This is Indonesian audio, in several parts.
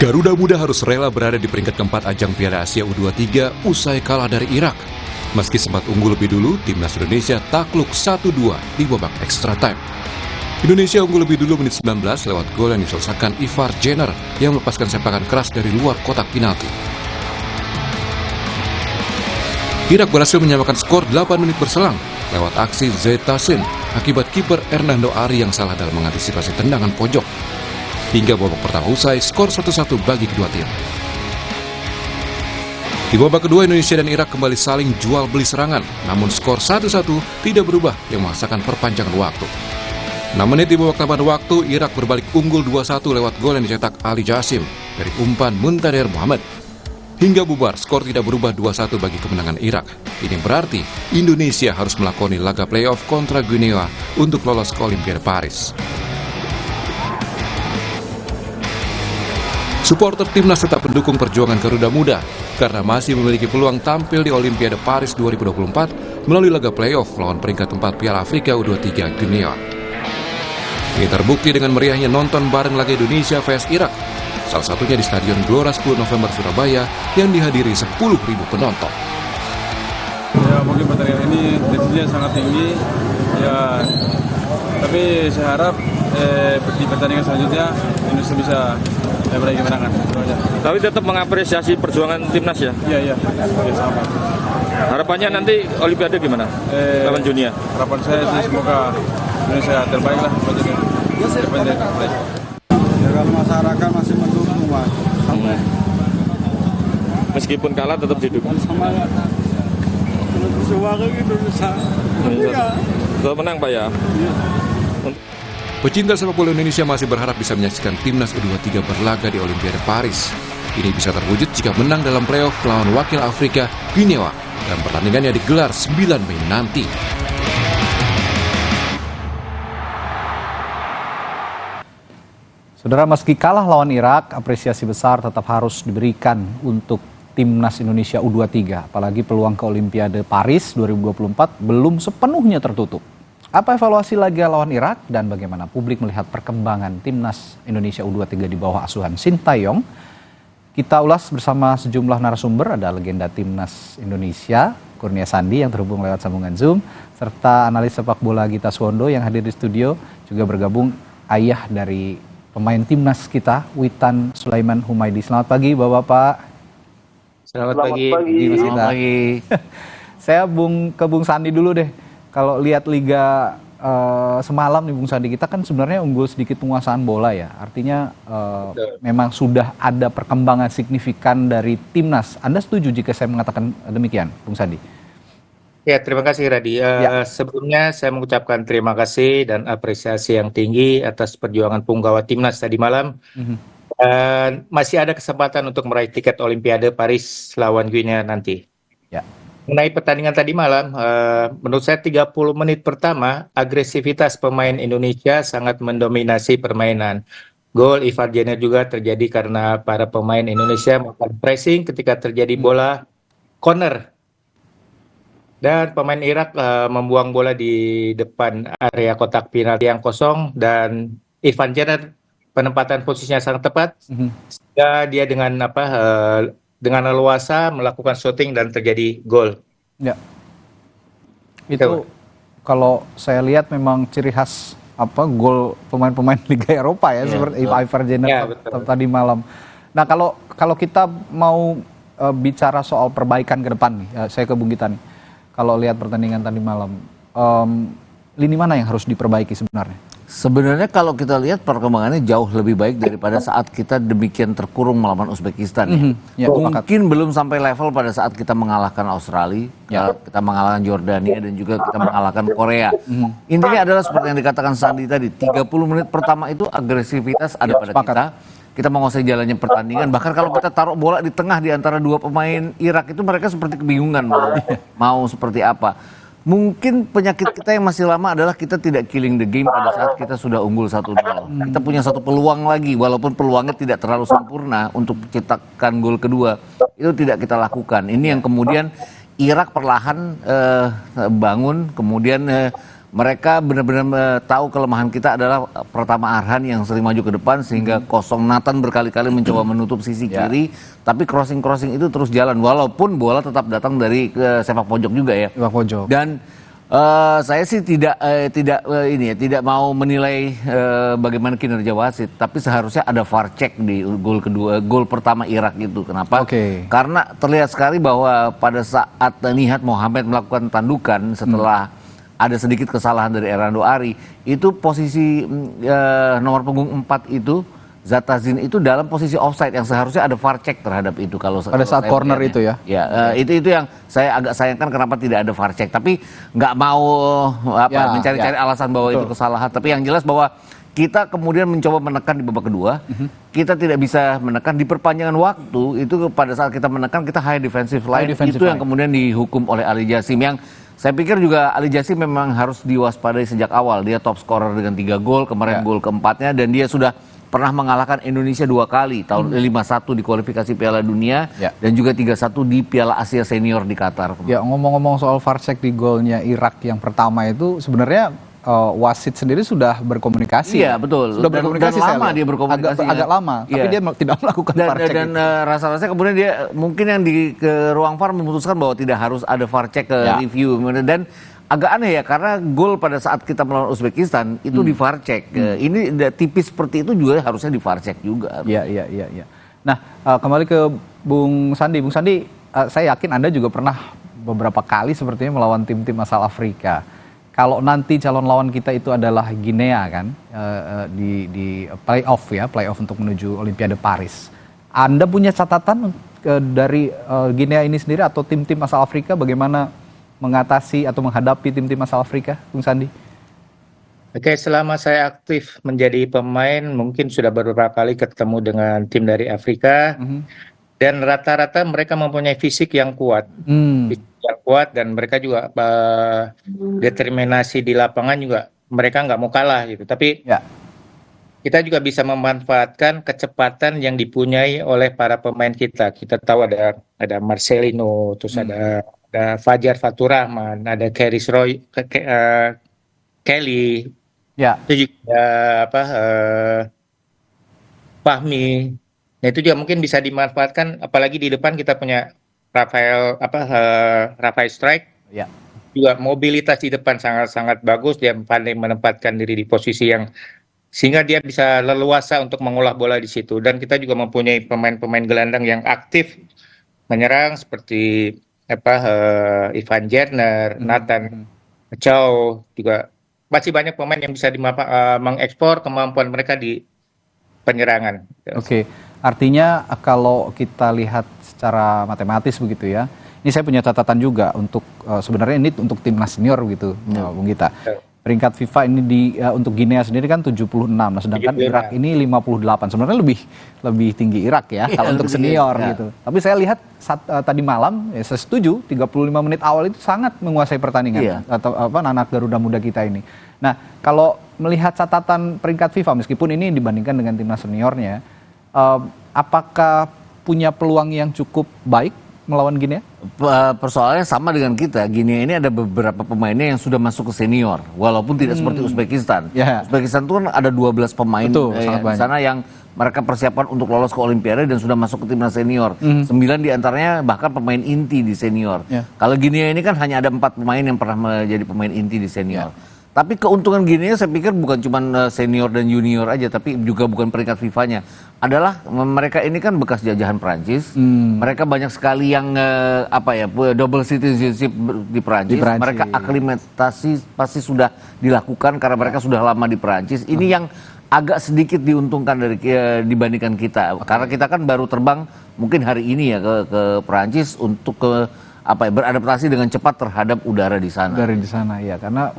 Garuda Muda harus rela berada di peringkat keempat ajang Piala Asia U23 usai kalah dari Irak. Meski sempat unggul lebih dulu, timnas Indonesia takluk 1-2 di babak extra time. Indonesia unggul lebih dulu menit 19 lewat gol yang diselesaikan Ivar Jenner yang melepaskan sepakan keras dari luar kotak penalti. Irak berhasil menyamakan skor 8 menit berselang lewat aksi Zetasin akibat kiper Hernando Ari yang salah dalam mengantisipasi tendangan pojok. Hingga babak pertama usai, skor 1-1 bagi kedua tim. Di babak kedua, Indonesia dan Irak kembali saling jual beli serangan, namun skor 1-1 tidak berubah yang menghasilkan perpanjangan waktu. 6 menit di babak tambahan waktu, Irak berbalik unggul 2-1 lewat gol yang dicetak Ali Jasim dari umpan Muntader Muhammad. Hingga bubar, skor tidak berubah 2-1 bagi kemenangan Irak. Ini berarti Indonesia harus melakoni laga playoff kontra Guinea untuk lolos ke Olimpiade Paris. Supporter timnas tetap mendukung perjuangan Garuda Muda karena masih memiliki peluang tampil di Olimpiade Paris 2024 melalui laga playoff lawan peringkat 4 Piala Afrika U23 Guinea. Ini terbukti dengan meriahnya nonton bareng laga Indonesia vs Irak, salah satunya di Stadion Gelora 10 November Surabaya yang dihadiri 10.000 penonton. Ya, mungkin pertandingan ini tensinya sangat tinggi, ya, tapi saya harap di pertandingan selanjutnya Indonesia bisa meraih kemenangan. Tapi tetap mengapresiasi perjuangan timnas ya? Iya, sama. Harapannya nanti Olimpiade gimana? Lawan dunia? Harapan saya sih semoga Indonesia terbaik lah. Ya kalau masyarakat masih mendukung, Pak. Meskipun kalah tetap didukung. Sama suara Indonesia. Kalau menang Pak ya? Iya. Pecinta sepak bola Indonesia masih berharap bisa menyaksikan timnas U23 berlaga di Olimpiade Paris. Ini bisa terwujud jika menang dalam playoff melawan wakil Afrika, Guinea, dan pertandingannya digelar 9 Mei nanti. Saudara, meski kalah lawan Irak, apresiasi besar tetap harus diberikan untuk timnas Indonesia U23. Apalagi peluang ke Olimpiade Paris 2024 belum sepenuhnya tertutup. Apa evaluasi laga lawan Irak dan bagaimana publik melihat perkembangan timnas Indonesia U23 di bawah asuhan Sintayong? Kita ulas bersama sejumlah narasumber, ada legenda timnas Indonesia, Kurnia Sandi yang terhubung lewat sambungan Zoom, serta analis sepak bola Gita Suwondo yang hadir di studio, juga bergabung ayah dari pemain timnas kita, Witan Sulaiman Humaydi. Selamat pagi Bapak-Bapak. Selamat pagi. Selamat pagi. Saya ke Bung Sandi dulu deh. Kalau lihat Liga semalam nih Bung Sandi, kita kan sebenarnya unggul sedikit penguasaan bola ya. Artinya memang sudah ada perkembangan signifikan dari timnas. Anda setuju jika saya mengatakan demikian, Bung Sandi? Ya, terima kasih Radi. Sebelumnya saya mengucapkan terima kasih dan apresiasi yang tinggi atas perjuangan punggawa timnas tadi malam. Masih ada kesempatan untuk meraih tiket Olimpiade Paris lawan Guinea nanti. Ya. Mengenai pertandingan tadi malam, menurut saya 30 menit pertama, agresivitas pemain Indonesia sangat mendominasi permainan. Gol Ivar Jenner juga terjadi karena para pemain Indonesia melakukan pressing ketika terjadi bola corner. Dan pemain Irak membuang bola di depan area kotak penalti yang kosong, dan Ivar Jenner penempatan posisinya sangat tepat. Sehingga dia dengan leluasa melakukan shooting dan terjadi gol. Ya. Itu kalau saya lihat memang ciri khas gol pemain-pemain Liga Eropa ya, seperti Ivar Jenner tadi malam. Nah, kalau kita mau bicara soal perbaikan ke depan nih, saya ke Bung Gita nih. Kalau lihat pertandingan tadi malam, lini mana yang harus diperbaiki sebenarnya? Sebenarnya kalau kita lihat perkembangannya jauh lebih baik daripada saat kita demikian terkurung melawan Uzbekistan. Ya, mungkin belum sampai level pada saat kita mengalahkan Australia, kita mengalahkan Jordania, dan juga kita mengalahkan Korea. Intinya adalah seperti yang dikatakan Sandi tadi, 30 menit pertama itu agresivitas ada pada kita. Kita menguasai jalannya pertandingan. Bahkan kalau kita taruh bola di tengah di antara dua pemain Irak itu, mereka seperti kebingungan mau seperti apa. Mungkin penyakit kita yang masih lama adalah kita tidak killing the game pada saat kita sudah unggul 1-0. Kita punya satu peluang lagi, walaupun peluangnya tidak terlalu sempurna untuk menciptakan gol kedua. Itu tidak kita lakukan. Ini yang kemudian Irak perlahan bangun, kemudian mereka benar-benar tahu kelemahan kita adalah pertama Arhan yang sering maju ke depan sehingga kosong. Nathan berkali-kali mencoba menutup sisi kiri, tapi crossing itu terus jalan walaupun bola tetap datang dari sepak pojok juga ya. Sepak pojok. Dan saya sih tidak mau menilai bagaimana kinerja wasit, tapi seharusnya ada VAR check di gol pertama Irak itu. Kenapa? Karena terlihat sekali bahwa pada saat Nihat Mohamed melakukan tandukan setelah ada sedikit kesalahan dari Erando Ari, itu posisi nomor punggung 4 itu Zatazin itu dalam posisi offside yang seharusnya ada VAR check terhadap itu kalau pada saat corner itu ya. Ya, itu yang saya agak sayangkan kenapa tidak ada VAR check. Tapi nggak mau mencari-cari alasan bahwa itu kesalahan. Tapi yang jelas bahwa kita kemudian mencoba menekan di babak kedua, kita tidak bisa menekan di perpanjangan waktu. Itu pada saat kita menekan kita high defensive line, itu yang kemudian dihukum oleh Ali Jassim, yang saya pikir juga Ali Jassim memang harus diwaspadai sejak awal. Dia top scorer dengan 3 gol, kemarin gol keempatnya, dan dia sudah pernah mengalahkan Indonesia 2 kali, tahun 51 di kualifikasi Piala Dunia dan juga 31 di Piala Asia Senior di Qatar. Ya, ngomong-ngomong soal VAR check di golnya Irak yang pertama itu, sebenarnya wasit sendiri sudah berkomunikasi. Iya, betul. Sudah berkomunikasi, dan lama dia berkomunikasi. Agak lama, tapi dia tidak melakukan VAR check. Dan rasa-rasanya kemudian dia mungkin yang ke ruang VAR memutuskan bahwa tidak harus ada VAR check review, dan agak aneh ya, karena gol pada saat kita melawan Uzbekistan itu di VAR check. Ini tipis seperti itu juga harusnya di VAR check juga. Iya. Nah, kembali ke Bung Sandi. Bung Sandi, saya yakin Anda juga pernah beberapa kali sepertinya melawan tim-tim asal Afrika. Kalau nanti calon lawan kita itu adalah Guinea kan, di playoff untuk menuju Olimpiade Paris. Anda punya catatan dari Guinea ini sendiri atau tim-tim asal Afrika bagaimana mengatasi atau menghadapi tim-tim asal Afrika, Bung Sandi? Oke, selama saya aktif menjadi pemain, mungkin sudah beberapa kali ketemu dengan tim dari Afrika, dan rata-rata mereka mempunyai fisik yang kuat, dan mereka juga determinasi di lapangan juga, mereka nggak mau kalah gitu. Tapi kita juga bisa memanfaatkan kecepatan yang dipunyai oleh para pemain kita. Kita tahu ada Marcelino, terus ada Fajar Faturrahman, ada Kelly, itu juga Fahmi. Nah, itu juga mungkin bisa dimanfaatkan, apalagi di depan kita punya Rafael Strike. Juga mobilitas di depan sangat bagus, dia pandai menempatkan diri di posisi yang sehingga dia bisa leluasa untuk mengolah bola di situ. Dan kita juga mempunyai pemain-pemain gelandang yang aktif menyerang seperti Ivan Jerner, Nathan Chow, juga masih banyak pemain yang bisa mengekspor kemampuan mereka di penyerangan. Oke, artinya kalau kita lihat secara matematis begitu ya, ini saya punya catatan juga untuk sebenarnya ini untuk timnas senior gitu, Bung Gita. Peringkat FIFA ini untuk Guinea sendiri kan 76, nah sedangkan Irak ini 58. Sebenarnya lebih tinggi Irak ya kalau untuk senior gitu. Tapi saya lihat tadi malam, saya setuju 35 menit awal itu sangat menguasai pertandingan atau anak Garuda Muda kita ini. Nah, kalau melihat catatan peringkat FIFA meskipun ini dibandingkan dengan timnas seniornya, apakah punya peluang yang cukup baik melawan Guinea? Persoalannya sama dengan kita. Guinea ini ada beberapa pemainnya yang sudah masuk ke senior, walaupun tidak seperti Uzbekistan. Uzbekistan itu kan ada 12 pemain di sana yang mereka persiapan untuk lolos ke Olimpiade dan sudah masuk ke timnas senior. 9 diantaranya bahkan pemain inti di senior. Kalau Guinea ini kan hanya ada 4 pemain yang pernah menjadi pemain inti di senior. Tapi keuntungan Guinea saya pikir bukan cuma senior dan junior aja, tapi juga bukan peringkat FIFA-nya. Adalah mereka ini kan bekas jajahan Prancis. Mereka banyak sekali yang double citizenship di Prancis. Mereka aklimatasi pasti sudah dilakukan karena mereka sudah lama di Prancis. Ini yang agak sedikit diuntungkan dibandingkan kita. Karena kita kan baru terbang mungkin hari ini ya ke Prancis untuk beradaptasi dengan cepat terhadap udara di sana. Udara di sana ya, karena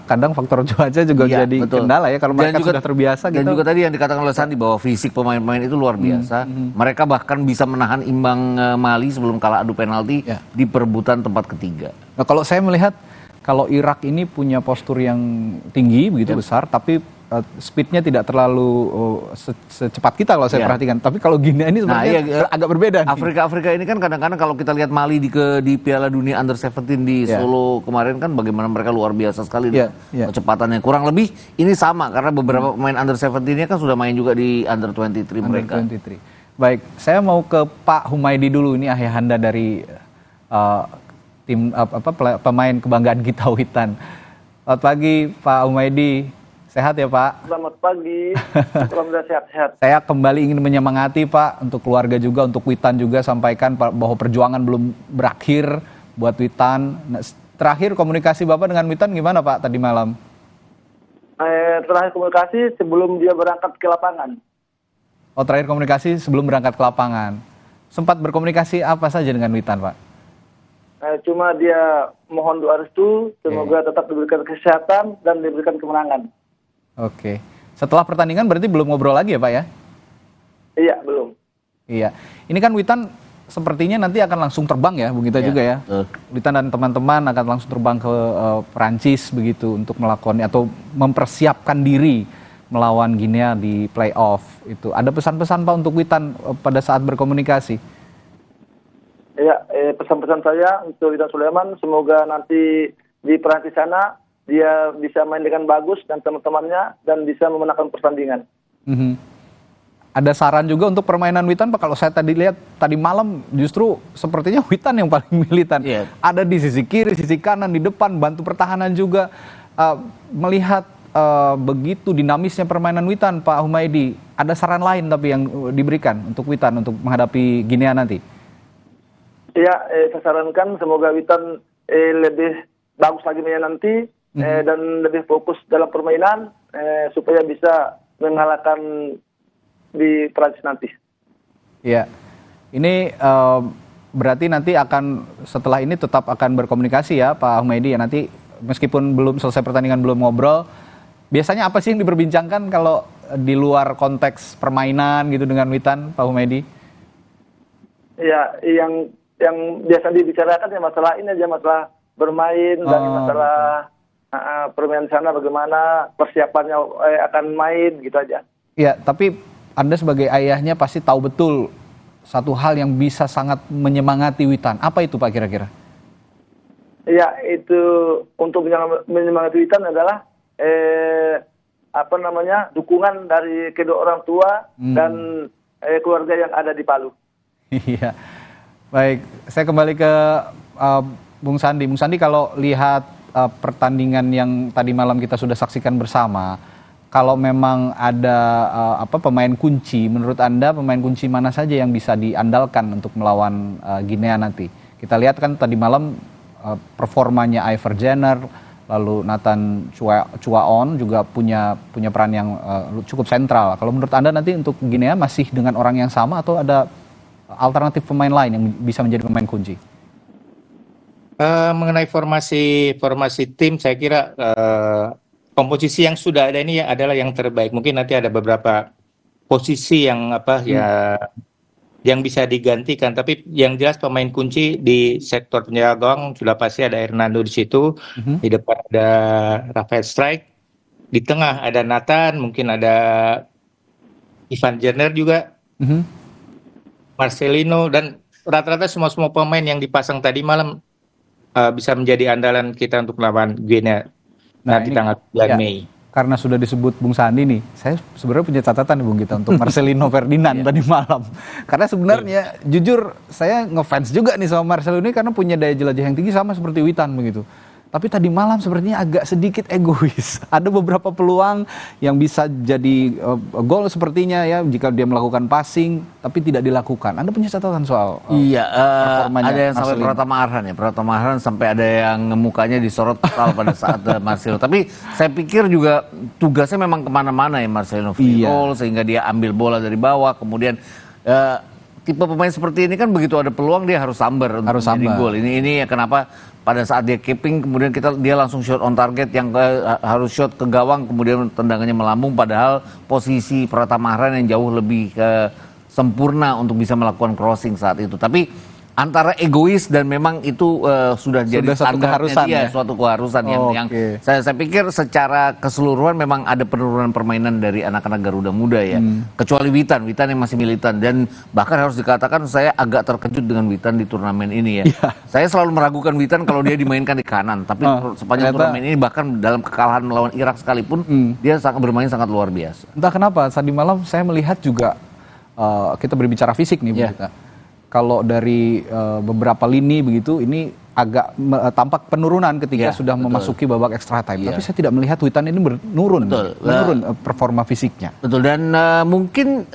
kadang faktor cuaca juga jadi kendala ya kalau mereka sudah terbiasa gitu. Dan juga tadi yang dikatakan oleh Sandi bahwa fisik pemain-pemain itu luar biasa. Mereka bahkan bisa menahan imbang Mali sebelum kalah adu penalti di perebutan tempat ketiga. Nah, kalau saya melihat kalau Irak ini punya postur yang tinggi begitu besar, tapi speednya tidak terlalu secepat kita kalau saya perhatikan. Tapi kalau Guinea ini sebenarnya agak berbeda. Afrika ini kan kadang-kadang kalau kita lihat Mali di Piala Dunia Under 17 di Solo kemarin kan bagaimana mereka luar biasa sekali kecepatannya. Kurang lebih ini sama karena beberapa pemain Under 17-nya kan sudah main juga di Under 23 mereka. 23. Baik, saya mau ke Pak Humaydi dulu, ini ayahanda dari tim pemain kebanggaan kita Witan. Selamat pagi Pak Humaydi, sehat ya Pak? Selamat pagi, alhamdulillah sehat-sehat. Saya kembali ingin menyemangati Pak, untuk keluarga juga, untuk Witan juga, sampaikan bahwa perjuangan belum berakhir buat Witan. Nah, terakhir komunikasi Bapak dengan Witan gimana Pak tadi malam? Terakhir komunikasi sebelum dia berangkat ke lapangan. Oh, terakhir komunikasi sebelum berangkat ke lapangan. Sempat berkomunikasi apa saja dengan Witan Pak? Cuma dia mohon doa restu, semoga tetap diberikan kesehatan dan diberikan kemenangan. Oke. Setelah pertandingan berarti belum ngobrol lagi ya Pak ya? Iya, belum. Iya. Ini kan Witan sepertinya nanti akan langsung terbang ya, Bung Gita juga ya. Witan dan teman-teman akan langsung terbang ke Perancis begitu untuk melakukan atau mempersiapkan diri melawan Guinea di playoff itu. Ada pesan-pesan Pak untuk Witan pada saat berkomunikasi? Ya, pesan-pesan saya untuk Witan Sulaiman, semoga nanti di Perancis sana dia bisa main dengan bagus dan teman-temannya dan bisa memenangkan pertandingan. Ada saran juga untuk permainan Witan Pak? Kalau saya tadi lihat tadi malam justru sepertinya Witan yang paling militan. Ada di sisi kiri, sisi kanan, di depan, bantu pertahanan juga. Melihat begitu dinamisnya permainan Witan, Pak Humaydi, ada saran lain tapi yang diberikan untuk Witan untuk menghadapi Guinea nanti? Ya, saya sarankan semoga Witan lebih bagus lagi mainnya nanti dan lebih fokus dalam permainan supaya bisa mengalahkan di Prancis nanti. Ya, ini berarti nanti akan setelah ini tetap akan berkomunikasi ya Pak Humaydi ya, nanti meskipun belum selesai pertandingan, belum ngobrol. Biasanya apa sih yang diperbincangkan kalau di luar konteks permainan gitu dengan Witan, Pak Humaydi? Ya, yang biasa dibicarakan ya masalah ini aja, masalah bermain dan masalah permainan sana bagaimana persiapannya akan main gitu aja. Iya, tapi Anda sebagai ayahnya pasti tahu betul satu hal yang bisa sangat menyemangati Witan. Apa itu Pak kira-kira? Ya, itu untuk menyemangati Witan adalah dukungan dari kedua orang tua dan keluarga yang ada di Palu. Iya. Baik, saya kembali ke Bung Sandi. Bung Sandi, kalau lihat pertandingan yang tadi malam kita sudah saksikan bersama, kalau memang ada pemain kunci, menurut Anda pemain kunci mana saja yang bisa diandalkan untuk melawan Guinea nanti? Kita lihat kan tadi malam performanya Iver Jenner, lalu Nathan Chuaon juga punya peran yang cukup sentral. Kalau menurut Anda nanti untuk Guinea masih dengan orang yang sama atau ada alternatif pemain lain yang bisa menjadi pemain kunci? Mengenai formasi tim, saya kira komposisi yang sudah ada ini adalah yang terbaik. Mungkin nanti ada beberapa posisi yang yang bisa digantikan, tapi yang jelas pemain kunci di sektor penjaga gawang sudah pasti ada Hernando di situ. Di depan ada Rafael Strike, di tengah ada Nathan, mungkin ada Ivan Jenner juga. Marcelino, dan rata-rata semua pemain yang dipasang tadi malam bisa menjadi andalan kita untuk melawan Guinea nanti tanggal 9 Mei. Karena sudah disebut Bung Sandi nih, saya sebenarnya punya catatan nih Bung Gita untuk Marcelino Ferdinand tadi malam. Karena sebenarnya jujur saya ngefans juga nih sama Marcelino ini karena punya daya jelajah yang tinggi sama seperti Witan begitu. Tapi tadi malam sepertinya agak sedikit egois. Ada beberapa peluang yang bisa jadi gol sepertinya ya jika dia melakukan passing, tapi tidak dilakukan. Anda punya catatan soal performanya? Ada yang sampai Pratama Arhan ya. Pratama Arhan sampai ada yang mukanya disorot total pada saat Marcelo. Tapi saya pikir juga tugasnya memang kemana-mana ya Marcelo. Gol sehingga dia ambil bola dari bawah. Kemudian tipe pemain seperti ini kan begitu ada peluang dia harus sambar untuk menjadi gol. Ini kenapa pada saat dia keeping kemudian dia langsung shot on target yang harus shot ke gawang kemudian tendangannya melambung, padahal posisi Pratama Arhan yang jauh lebih sempurna untuk bisa melakukan crossing saat itu. Tapi antara egois dan memang itu sudah jadi satu standarnya keharusan dia, ya? suatu keharusan yang saya pikir secara keseluruhan memang ada penurunan permainan dari anak-anak Garuda Muda ya. Kecuali Witan yang masih militan, dan bahkan harus dikatakan saya agak terkejut dengan Witan di turnamen ini ya. Saya selalu meragukan Witan kalau dia dimainkan di kanan, tapi sepanjang turnamen ini bahkan dalam kekalahan melawan Irak sekalipun dia bermain sangat luar biasa. Entah kenapa tadi malam saya melihat juga kita berbicara fisik nih, Bu Gita. Kalau dari beberapa lini begitu, ini agak tampak penurunan ketika sudah memasuki babak extra time. Tapi saya tidak melihat Witan ini menurun performa fisiknya. Betul, dan mungkin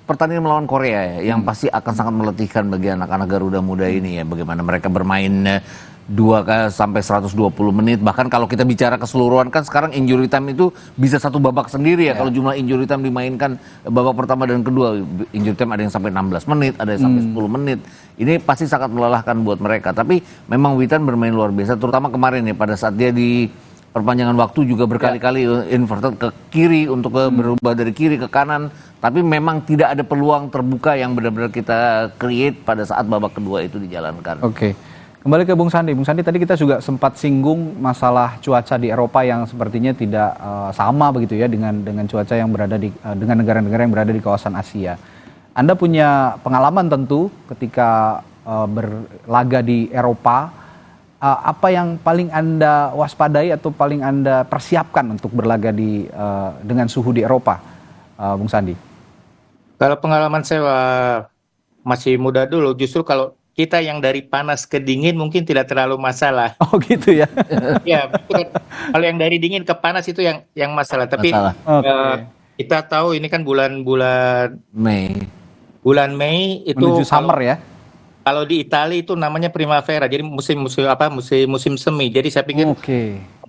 pertandingan melawan Korea ya, yang pasti akan sangat meletihkan bagi anak-anak Garuda Muda ini ya. Bagaimana mereka bermain 2 sampai 120 menit. Bahkan kalau kita bicara keseluruhan kan sekarang injury time itu bisa satu babak sendiri ya. Kalau jumlah injury time dimainkan babak pertama dan kedua, injury time ada yang sampai 16 menit, ada yang sampai 10 menit. Ini pasti sangat melelahkan buat mereka. Tapi memang Witan bermain luar biasa, terutama kemarin ya pada saat dia di perpanjangan waktu juga berkali-kali inverted ke kiri untuk berubah dari kiri ke kanan. Tapi memang tidak ada peluang terbuka yang benar-benar kita create pada saat babak kedua itu dijalankan. Oke. Kembali ke Bung Sandi. Bung Sandi, tadi kita juga sempat singgung masalah cuaca di Eropa yang sepertinya tidak sama begitu ya dengan cuaca yang berada di dengan negara-negara yang berada di kawasan Asia. Anda punya pengalaman tentu ketika berlaga di Eropa. Apa yang paling Anda waspadai atau paling Anda persiapkan untuk berlaga dengan suhu di Eropa, Bung Sandi? Kalau pengalaman saya masih muda dulu, justru kalau kita yang dari panas ke dingin mungkin tidak terlalu masalah. Oh gitu ya? Ya, kalau yang dari dingin ke panas itu yang masalah. Tapi kita tahu ini kan bulan Mei itu menuju summer ya. Kalau di Italia itu namanya primavera, jadi musim semi. Jadi saya pikir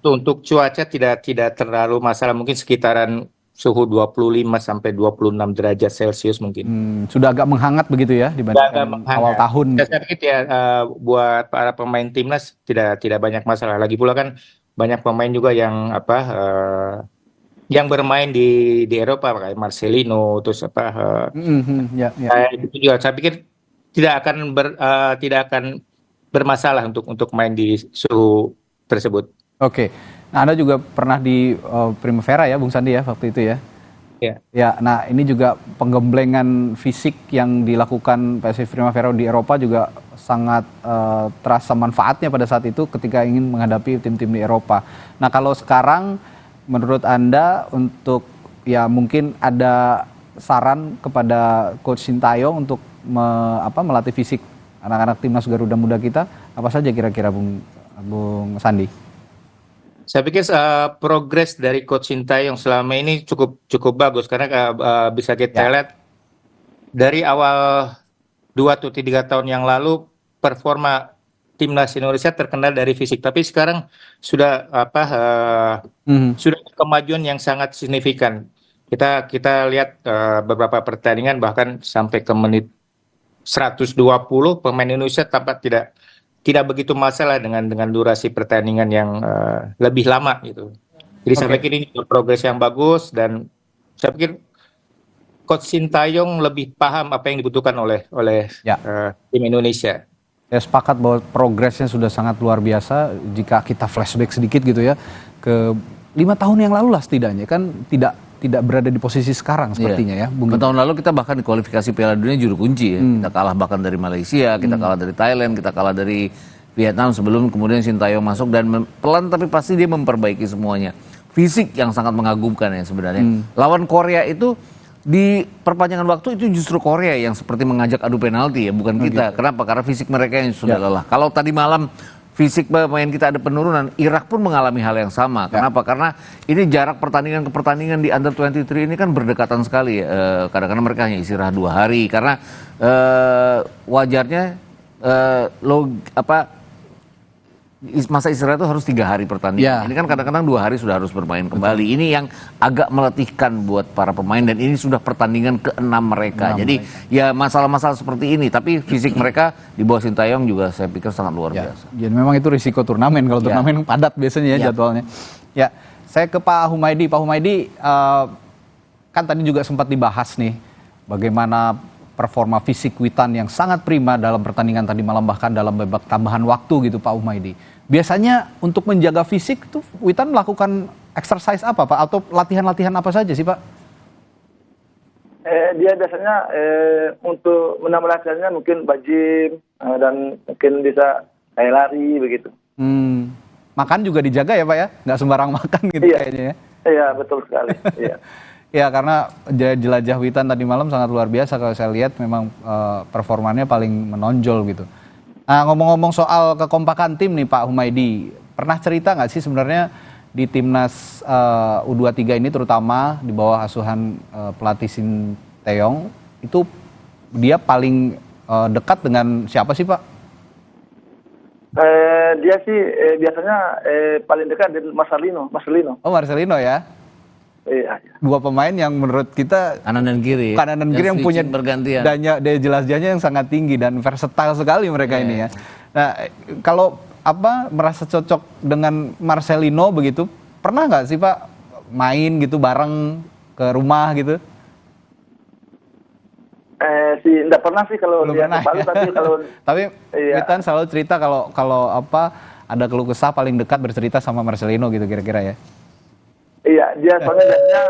untuk cuaca tidak terlalu masalah, mungkin sekitaran suhu 25 sampai 26 derajat Celcius mungkin. Sudah agak menghangat begitu ya dibandingkan awal tahun. Saya pikir ya buat para pemain timnas tidak banyak masalah. Lagi pula kan banyak pemain juga yang yang bermain di Eropa kayak Marcelino, terus itu juga saya pikir tidak akan bermasalah untuk main di suhu tersebut. Oke. Nah, Anda juga pernah di Primavera ya, Bung Sandi ya, waktu itu ya? Ya. Ya, nah ini juga penggemblengan fisik yang dilakukan PSV Primavera di Eropa juga sangat terasa manfaatnya pada saat itu ketika ingin menghadapi tim-tim di Eropa. Nah, kalau sekarang menurut Anda untuk ya mungkin ada saran kepada Coach Sintayong untuk melatih fisik anak-anak timnas Garuda Muda kita, apa saja kira-kira Bung Sandi? Saya pikir progres dari Coach Sintayong selama ini cukup bagus karena bisa kita lihat dari awal 2 atau 3 tahun yang lalu performa timnas Indonesia terkenal dari fisik, tapi sekarang sudah sudah kemajuan yang sangat signifikan. Kita lihat beberapa pertandingan bahkan sampai ke menit 120 pemain Indonesia tampak tidak begitu masalah dengan durasi pertandingan yang lebih lama gitu. Jadi saya pikir ini progres yang bagus dan saya pikir Coach Sintayong lebih paham apa yang dibutuhkan oleh tim Indonesia. Saya sepakat bahwa progresnya sudah sangat luar biasa. Jika kita flashback sedikit gitu ya ke 5 tahun yang lalu lah setidaknya kan tidak berada di posisi sekarang sepertinya ya. 5 tahun lalu kita bahkan di kualifikasi Piala Dunia juru kunci ya. Kita kalah bahkan dari Malaysia, kita kalah dari Thailand, kita kalah dari Vietnam sebelum kemudian Sintayong masuk dan pelan tapi pasti dia memperbaiki semuanya. Fisik yang sangat mengagumkan ya sebenarnya. Lawan Korea itu di perpanjangan waktu itu justru Korea yang seperti mengajak adu penalti ya, bukan kita. Kenapa? Karena fisik mereka yang sudah lelah. Kalau tadi malam fisik pemain kita ada penurunan, Irak pun mengalami hal yang sama. Kenapa? Karena ini jarak pertandingan ke pertandingan di Under 23 ini kan berdekatan sekali ya. Kadang-kadang mereka hanya istirahat 2 hari karena wajarnya masa istirahat itu harus 3 hari pertandingan. Ini kan kadang-kadang 2 hari sudah harus bermain kembali. Ini yang agak meletihkan buat para pemain dan ini sudah pertandingan ke-6 mereka. Jadi ya masalah-masalah seperti ini. Tapi fisik mereka di bawah Sintayong juga saya pikir sangat luar biasa. Jadi memang itu risiko turnamen. Kalau turnamen padat biasanya ya jadwalnya. Ya, saya ke Pak Humaydi. Pak Humaydi, kan tadi juga sempat dibahas nih bagaimana performa fisik Witan yang sangat prima dalam pertandingan tadi malam, bahkan dalam babak tambahan waktu gitu Pak Humaydi. Biasanya untuk menjaga fisik tuh Witan melakukan exercise apa Pak? Atau latihan-latihan apa saja sih Pak? Dia biasanya untuk menambah latihannya mungkin gym dan mungkin bisa kayak lari begitu. Makan juga dijaga ya Pak ya? Nggak sembarang makan gitu Iya. kayaknya ya? Iya, betul sekali. Iya. Ya, karena jelajah Witan tadi malam sangat luar biasa kalau saya lihat, memang performanya paling menonjol gitu. Nah, ngomong-ngomong soal kekompakan tim nih Pak Humaydi, pernah cerita nggak sih sebenarnya di timnas U23 ini, terutama di bawah asuhan pelatih Sinteyong, itu dia paling dekat dengan siapa sih Pak? Dia sih biasanya paling dekat dengan Marcelino. Oh, Marcelino ya. Iya. Dua pemain yang menurut kita Kanan dan kiri. kanan dan kiri yang punya bergantian. daya jelajahnya yang sangat tinggi dan versatile sekali mereka ini ya. Nah, kalau merasa cocok dengan Marcelino begitu, pernah nggak sih Pak main gitu bareng ke rumah gitu? Enggak pernah sih kalau Belum dia pernah, ke Palu, ya. tapi kalau Tapi Iya. Witan selalu cerita kalau ada keluh kesah paling dekat bercerita sama Marcelino gitu kira-kira ya. iya, dia soalnya biasanya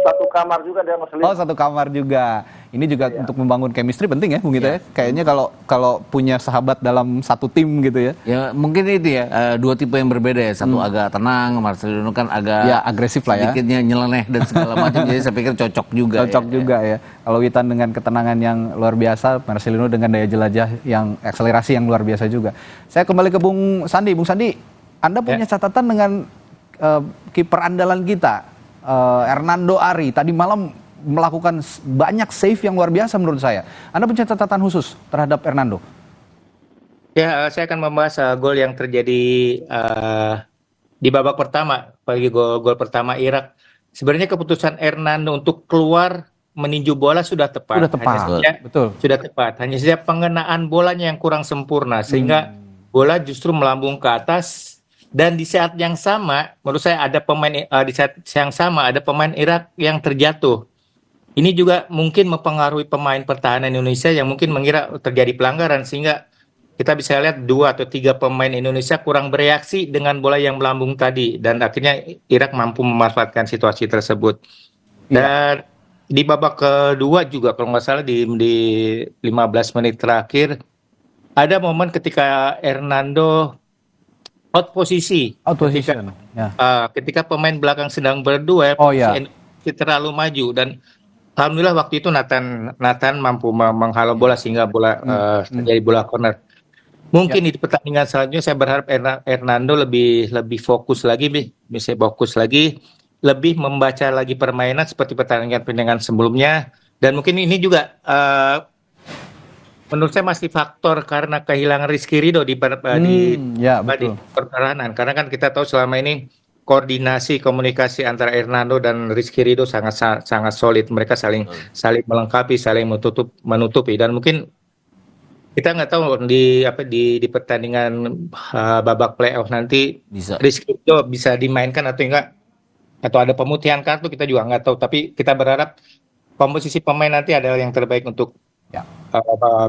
satu kamar juga dia Marcelino. Oh, satu kamar juga. Ini juga untuk membangun chemistry penting ya, Bung Gita ya. Kayaknya kalau punya sahabat dalam satu tim gitu ya. Ya mungkin itu ya, dua tipe yang berbeda ya. Satu agak tenang, Marcelino kan agak Ya, agresif lah ya. sedikitnya nyeleneh dan segala macam. Jadi saya pikir cocok juga. Cocok juga ya. Kalau Witan dengan ketenangan yang luar biasa, Marcelino dengan daya jelajah yang akselerasi yang luar biasa juga. Saya kembali ke Bung Sandi. Bung Sandi, Anda punya catatan dengan kiper andalan kita, Hernando Ari. Tadi malam melakukan banyak save yang luar biasa menurut saya. Anda punya catatan khusus terhadap Hernando? Ya, saya akan membahas gol yang terjadi di babak pertama, apalagi gol pertama Irak. Sebenarnya keputusan Hernando untuk keluar meninju bola sudah tepat. Sudah tepat, betul. Sudah tepat. Hanya saja pengenaan bolanya yang kurang sempurna, sehingga bola justru melambung ke atas. Dan di saat yang sama, menurut saya ada di saat yang sama ada pemain Irak yang terjatuh. Ini juga mungkin mempengaruhi pemain pertahanan Indonesia yang mungkin mengira terjadi pelanggaran, sehingga kita bisa lihat 2 atau 3 pemain Indonesia kurang bereaksi dengan bola yang melambung tadi, dan akhirnya Irak mampu memanfaatkan situasi tersebut. Dan di babak kedua juga kalau nggak salah di 15 menit terakhir ada momen ketika Hernando out posisi. Ketika pemain belakang sedang berdua, posisi terlalu maju, dan alhamdulillah waktu itu Nathan mampu menghalau bola sehingga bola terjadi bola corner. Mungkin di pertandingan selanjutnya saya berharap Hernando lebih fokus lagi, bisa fokus lagi, lebih membaca lagi permainan seperti pertandingan sebelumnya. Dan mungkin ini juga menurut saya masih faktor karena kehilangan Rizky Ridho di pertahanan. Karena kan kita tahu selama ini koordinasi komunikasi antara Hernando dan Rizky Ridho sangat solid. Mereka saling melengkapi, saling menutupi. Dan mungkin kita nggak tahu di pertandingan babak playoff nanti Rizky Ridho bisa dimainkan atau enggak, atau ada pemutihan kartu, kita juga nggak tahu. Tapi kita berharap komposisi pemain nanti adalah yang terbaik untuk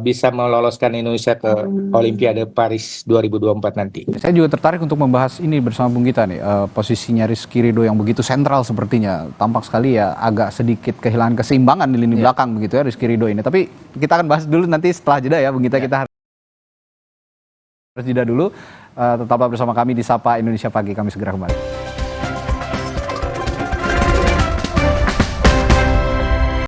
bisa meloloskan Indonesia ke Olimpiade Paris 2024 nanti. Saya juga tertarik untuk membahas ini bersama Bung Gita nih, posisinya Rizky Ridho yang begitu sentral sepertinya. Tampak sekali ya agak sedikit kehilangan keseimbangan di lini belakang begitu ya Rizky Ridho ini. Tapi kita akan bahas dulu nanti setelah jeda ya Bung Gita. Kita harus jeda dulu. Tetaplah bersama kami di Sapa Indonesia Pagi, kami segera kembali.